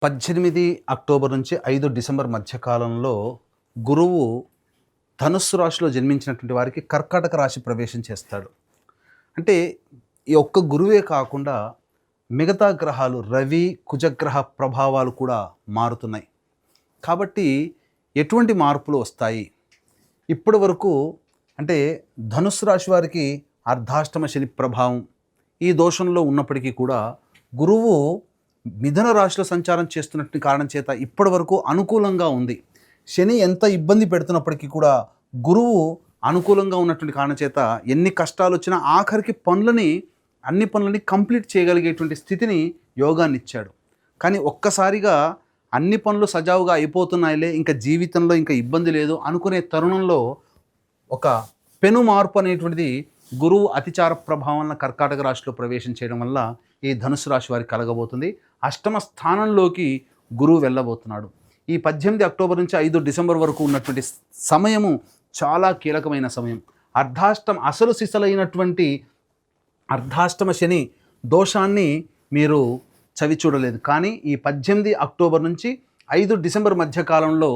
18 October నుంచి 5 December మధ్యకాలంలో గురువు ధనుస్సు రాశిలో జన్మించినటువంటి వారికి కర్కాటక రాశి ప్రవేశం చేస్తాడు. అంటే ఈ ఒక్క గురువే కాకుండా మిగతా గ్రహాలు రవి కుజగ్రహ ప్రభావాలు కూడా మారుతున్నాయి. కాబట్టి ఎటువంటి మార్పులు వస్తాయి? ఇప్పటి వరకు అంటే ధనుస్సు రాశి వారికి అర్ధాష్టమ శని ప్రభావం ఈ దోషంలో ఉన్నప్పటికీ కూడా గురువు మిథున రాశిలో సంచారం చేస్తున్నట్టు కారణం చేత ఇప్పటి వరకు అనుకూలంగా ఉంది. శని ఎంత ఇబ్బంది పెడుతున్నప్పటికీ కూడా గురువు అనుకూలంగా ఉన్నటువంటి కారణం చేత ఎన్ని కష్టాలు వచ్చినా ఆఖరికి అన్ని పనులని కంప్లీట్ చేయగలిగేటువంటి స్థితిని యోగాన్ని ఇచ్చాడు. కానీ ఒక్కసారిగా అన్ని పనులు సజావుగా అయిపోతున్నాయిలే, ఇంకా జీవితంలో ఇంకా ఇబ్బంది లేదు అనుకునే తరుణంలో ఒక పెను మార్పు అనేటువంటిది గురువు అతిచార ప్రభావం వల్ల కర్కాటక రాశిలో ప్రవేశం చేయడం వల్ల ఈ ధనుసు రాశి వారికి కలగబోతుంది. అష్టమ స్థానంలోకి గురువు వెళ్ళబోతున్నాడు. ఈ 18 అక్టోబర్ నుంచి 5 డిసెంబర్ వరకు ఉన్నటువంటి సమయము చాలా కీలకమైన సమయం. అసలు సిసలైనటువంటి అర్ధాష్టమ శని దోషాన్ని మీరు చవి చూడలేదు. కానీ ఈ 18 అక్టోబర్ నుంచి 5 డిసెంబర్ మధ్యకాలంలో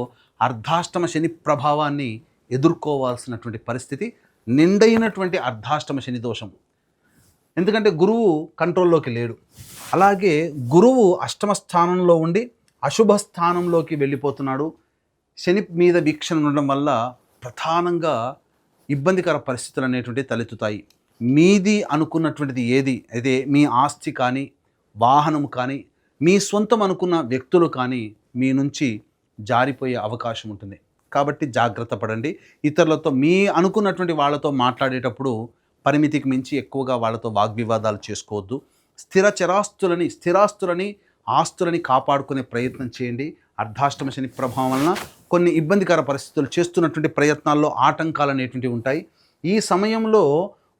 అర్ధాష్టమ శని ప్రభావాన్ని ఎదుర్కోవాల్సినటువంటి పరిస్థితి, నిండైనటువంటి అర్ధాష్టమ శని దోషం. ఎందుకంటే గురువు కంట్రోల్లోకి లేడు. అలాగే గురువు అష్టమ స్థానంలో ఉండి అశుభ స్థానంలోకి వెళ్ళిపోతున్నాడు. శని మీద వీక్షణ ఉండడం వల్ల ప్రధానంగా ఇబ్బందికర పరిస్థితులు అనేటువంటివి తలెత్తుతాయి. మీది అనుకున్నటువంటిది ఏది అయితే మీ ఆస్తి కానీ, వాహనం కానీ, మీ సొంతం అనుకున్న వ్యక్తులు కానీ మీ నుంచి జారిపోయే అవకాశం ఉంటుంది. కాబట్టి జాగ్రత్త పడండి. ఇతరులతో మీ అనుకున్నటువంటి వాళ్ళతో మాట్లాడేటప్పుడు పరిమితికి మించి ఎక్కువగా వాళ్ళతో వాగ్వివాదాలు చేసుకోవద్దు. స్థిరాస్తులని ఆస్తులని కాపాడుకునే ప్రయత్నం చేయండి. అర్ధాష్టమ శని ప్రభావం వలన కొన్ని ఇబ్బందికర పరిస్థితులు చేస్తున్నటువంటి ప్రయత్నాల్లో ఆటంకాలు అనేటువంటివి ఉంటాయి. ఈ సమయంలో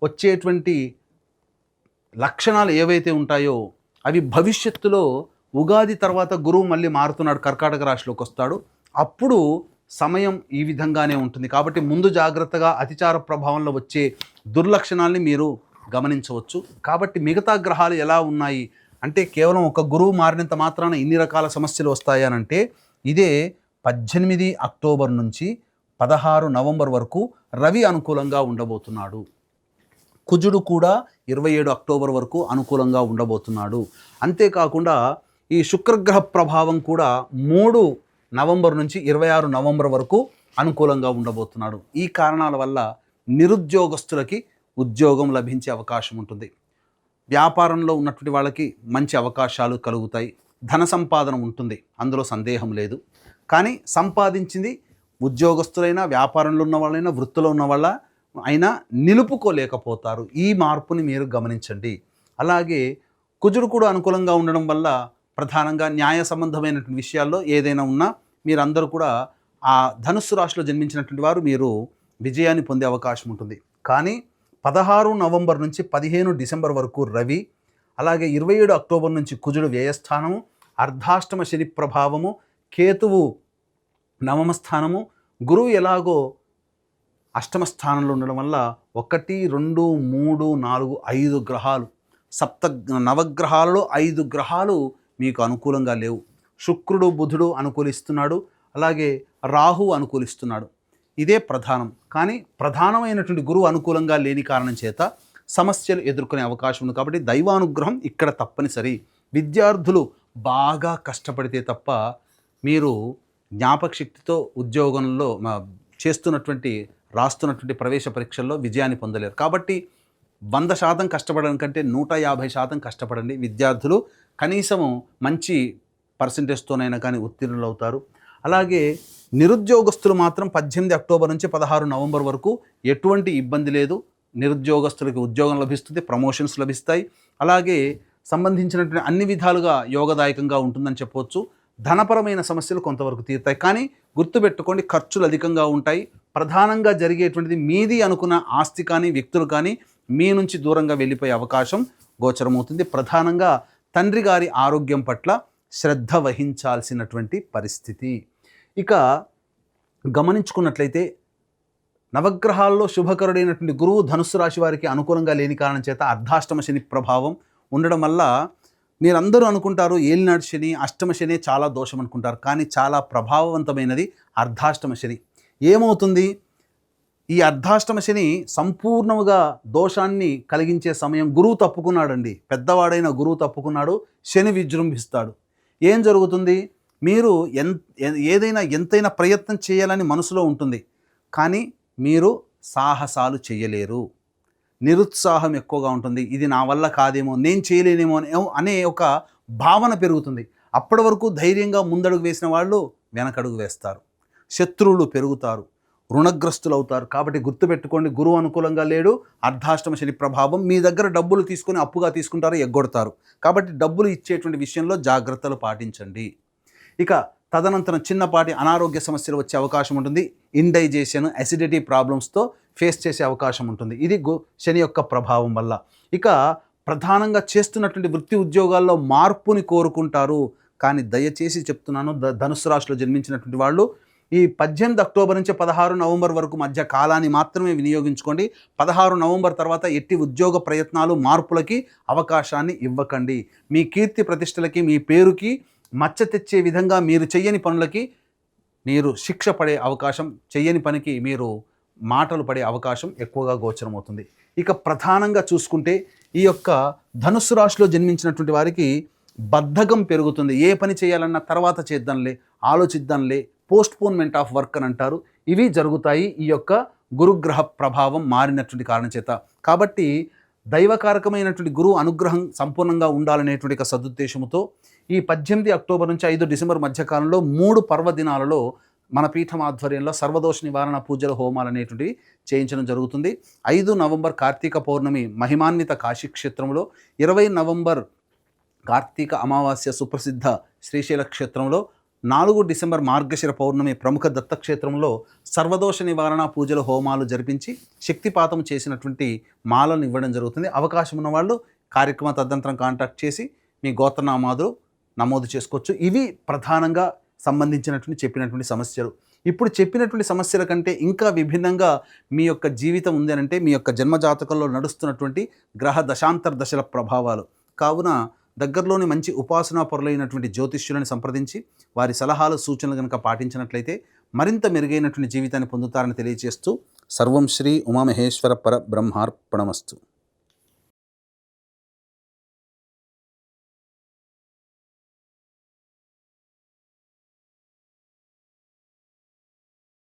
వచ్చేటువంటి లక్షణాలు ఏవైతే ఉంటాయో అవి భవిష్యత్తులో ఉగాది తర్వాత గురువు మళ్ళీ మారుతున్నాడు, కర్కాటక రాశిలోకి వస్తాడు. అప్పుడు సమయం ఈ విధంగానే ఉంటుంది. కాబట్టి ముందు జాగ్రత్తగా అతిచార ప్రభావంలో వచ్చే దుర్లక్షణాలని మీరు గమనించవచ్చు. కాబట్టి మిగతా గ్రహాలు ఎలా ఉన్నాయి అంటే కేవలం ఒక గురువు మారినంత మాత్రాన ఇన్ని రకాల సమస్యలు వస్తాయనంటే ఇదే 18 అక్టోబర్ నుంచి 16 నవంబర్ వరకు రవి అనుకూలంగా ఉండబోతున్నాడు. కుజుడు కూడా 27 అక్టోబర్ వరకు అనుకూలంగా ఉండబోతున్నాడు. అంతేకాకుండా ఈ శుక్రగ్రహ ప్రభావం కూడా 3 నవంబర్ నుంచి 26 నవంబర్ వరకు అనుకూలంగా ఉండబోతున్నాడు. ఈ కారణాల వల్ల నిరుద్యోగస్తులకి ఉద్యోగం లభించే అవకాశం ఉంటుంది. వ్యాపారంలో ఉన్నటువంటి వాళ్ళకి మంచి అవకాశాలు కలుగుతాయి. ధన సంపాదన ఉంటుంది, అందులో సందేహం లేదు. కానీ సంపాదించింది ఉద్యోగస్తులైనా, వ్యాపారంలో ఉన్న వాళ్ళైనా, వృత్తిలో ఉన్న వాళ్ళ అయినా నిలుపుకోలేకపోతారు. ఈ మార్పుని మీరు గమనించండి. అలాగే కుజుడు కూడా అనుకూలంగా ఉండడం వల్ల ప్రధానంగా న్యాయ సంబంధమైనటువంటి విషయాల్లో ఏదైనా ఉన్నా మీరందరూ కూడా ఆ ధనుస్సు రాశిలో జన్మించినటువంటి వారు మీరు విజయాన్ని పొందే అవకాశం ఉంటుంది. కానీ 16 నవంబర్ నుంచి 15 డిసెంబర్ వరకు రవి, అలాగే 27 అక్టోబర్ నుంచి కుజుడు వ్యయస్థానము, అర్ధాష్టమ శని ప్రభావము, కేతువు నవమ స్థానము, గురువు ఎలాగో అష్టమ స్థానంలో ఉండడం వల్ల 1, 2, 3, 4, 5 గ్రహాలు, నవగ్రహాలలో 5 గ్రహాలు మీకు అనుకూలంగా లేవు. శుక్రుడు బుధుడు అనుకూలిస్తున్నాడు, అలాగే రాహు అనుకూలిస్తున్నాడు. ఇదే ప్రధానం. కానీ ప్రధానమైనటువంటి గురువు అనుకూలంగా లేని కారణం చేత సమస్యలు ఎదుర్కొనే అవకాశం ఉంది. కాబట్టి దైవానుగ్రహం ఇక్కడ తప్పనిసరి. విద్యార్థులు బాగా కష్టపడితే తప్ప మీరు జ్ఞాపక శక్తితో ఉద్యోగంలో రాస్తున్నటువంటి ప్రవేశ పరీక్షల్లో విజయాన్ని పొందలేరు. కాబట్టి 100% కష్టపడడం కంటే 150% కష్టపడండి. విద్యార్థులు కనీసము మంచి పర్సంటేజ్తోనైనా కానీ ఉత్తీర్ణులు అవుతారు. అలాగే నిరుద్యోగస్తులు మాత్రం 18 అక్టోబర్ నుంచి 16 నవంబర్ వరకు ఎటువంటి ఇబ్బంది లేదు. నిరుద్యోగస్తులకి ఉద్యోగం లభిస్తుంది, ప్రమోషన్స్ లభిస్తాయి. అలాగే సంబంధించినటువంటి అన్ని విధాలుగా యోగదాయకంగా ఉంటుందని చెప్పవచ్చు. ధనపరమైన సమస్యలు కొంతవరకు తీరుతాయి. కానీ గుర్తుపెట్టుకోండి, ఖర్చులు అధికంగా ఉంటాయి. ప్రధానంగా జరిగేటువంటిది మీది అనుకున్న ఆస్తి కానీ, వ్యక్తులు కానీ మీ నుంచి దూరంగా వెళ్ళిపోయే అవకాశం గోచరమవుతుంది. ప్రధానంగా తండ్రి గారి ఆరోగ్యం పట్ల శ్రద్ధ వహించాల్సినటువంటి పరిస్థితి. ఇక గమనించుకున్నట్లయితే నవగ్రహాల్లో శుభకరుడైనటువంటి గురువు ధనుస్సు రాశి వారికి అనుకూలంగా లేని కారణం చేత అర్ధాష్టమ శని ప్రభావం ఉండడం వల్ల మీరందరూ అనుకుంటారు ఏలినాడు శని, అష్టమ శని చాలా దోషం అనుకుంటారు, కానీ చాలా ప్రభావవంతమైనది అర్ధాష్టమ శని. ఏమవుతుంది, ఈ అర్ధాష్టమ శని సంపూర్ణముగా దోషాన్ని కలిగించే సమయం. గురువు తప్పుకున్నాడండి, పెద్దవాడైన గురువు తప్పుకున్నాడు, శని విజృంభిస్తాడు. ఏం జరుగుతుంది, మీరు ఏదైనా ఎంతైనా ప్రయత్నం చేయాలని మనసులో ఉంటుంది, కానీ మీరు సాహసాలు చేయలేరు. నిరుత్సాహం ఎక్కువగా ఉంటుంది. ఇది నా వల్ల కాదేమో, నేను చేయలేనేమో అనే ఒక భావన పెరుగుతుంది. అప్పటి వరకు ధైర్యంగా ముందడుగు వేసిన వాళ్ళు వెనకడుగు వేస్తారు, శత్రువులు పెరుగుతారు, రుణగ్రస్తులు అవుతారు. కాబట్టి గుర్తుపెట్టుకోండి, గురువు అనుకూలంగా లేడు, అర్ధాష్టమ శని ప్రభావం. మీ దగ్గర డబ్బులు తీసుకొని అప్పుగా తీసుకుంటారు, ఎగ్గొడతారు. కాబట్టి డబ్బులు ఇచ్చేటువంటి విషయంలో జాగ్రత్తలు పాటించండి. ఇక తదనంతరం చిన్నపాటి అనారోగ్య సమస్యలు వచ్చే అవకాశం ఉంటుంది. ఇండైజెషన్, అసిడిటీ ప్రాబ్లమ్స్తో ఫేస్ చేసే అవకాశం ఉంటుంది. ఇది శని యొక్క ప్రభావం వల్ల. ఇక ప్రధానంగా చేస్తున్నటువంటి వృత్తి ఉద్యోగాల్లో మార్పుని కోరుకుంటారు. కానీ దయచేసి చెప్తున్నాను, ధనుసు రాశిలో జన్మించినటువంటి వాళ్ళు ఈ 18 అక్టోబర్ నుంచి 16 నవంబర్ వరకు మధ్య కాలాన్ని మాత్రమే వినియోగించుకోండి. 16 నవంబర్ తర్వాత ఎట్టి ఉద్యోగ ప్రయత్నాలు, మార్పులకి అవకాశాన్ని ఇవ్వకండి. మీ కీర్తి ప్రతిష్టలకి, మీ పేరుకి మచ్చ తెచ్చే విధంగా మీరు చెయ్యని పనులకి మీరు శిక్ష పడే అవకాశం, చెయ్యని పనికి మీరు మాటలు పడే అవకాశం ఎక్కువగా గోచరమవుతుంది. ఇక ప్రధానంగా చూసుకుంటే ఈ యొక్క ధనుస్సు రాశిలో జన్మించినటువంటి వారికి బద్ధకం పెరుగుతుంది. ఏ పని చేయాలన్నా తర్వాత చేద్దాంలే, ఆలోచిద్దాంలే, పోస్ట్పోన్మెంట్ ఆఫ్ వర్క్ అని అంటారు. ఇవి జరుగుతాయి ఈ యొక్క గురుగ్రహ ప్రభావం మారినటువంటి కారణం చేత. కాబట్టి దైవకారకమైనటువంటి గురువు అనుగ్రహం సంపూర్ణంగా ఉండాలనేటువంటి ఒక సదుద్దేశంతో ఈ 18 అక్టోబర్ నుంచి 5 డిసెంబర్ మధ్యకాలంలో 3 పర్వదినాలలో మన పీఠం ఆధ్వర్యంలో సర్వదోష నివారణ పూజల హోమాలు అనేటువంటివి చేయించడం జరుగుతుంది. 5 నవంబర్ కార్తీక పౌర్ణమి మహిమాన్విత కాశీక్షేత్రంలో, 20 నవంబర్ కార్తీక అమావాస్య సుప్రసిద్ధ శ్రీశైల క్షేత్రంలో, 4 డిసెంబర్ మార్గశిర పౌర్ణమి ప్రముఖ దత్తక్షేత్రంలో సర్వదోష నివారణ పూజల హోమాలు జరిపించి శక్తిపాతం చేసినటువంటి మాలను ఇవ్వడం జరుగుతుంది. అవకాశం ఉన్న వాళ్ళు కార్యక్రమ తదనంతరం కాంటాక్ట్ చేసి మీ గోత్రనామాలు నమోదు చేసుకోవచ్చు. ఇవి ప్రధానంగా సంబంధించినటువంటి చెప్పినటువంటి సమస్యలు. ఇప్పుడు చెప్పినటువంటి సమస్యల కంటే ఇంకా విభిన్నంగా మీ యొక్క జీవితం ఉంది అంటే మీ యొక్క జన్మజాతకంలో నడుస్తున్నటువంటి గ్రహ దశాంతర దశల ప్రభావాలు. కావున దగ్గరలోని మంచి ఉపాసనా పరులైనటువంటి జ్యోతిష్యులను సంప్రదించి వారి సలహాలు, సూచనలు కనుక పాటించినట్లయితే మరింత మెరుగైనటువంటి జీవితాన్ని పొందుతారని తెలియజేస్తూ సర్వం శ్రీ ఉమామహేశ్వర పర బ్రహ్మార్పణమస్తు.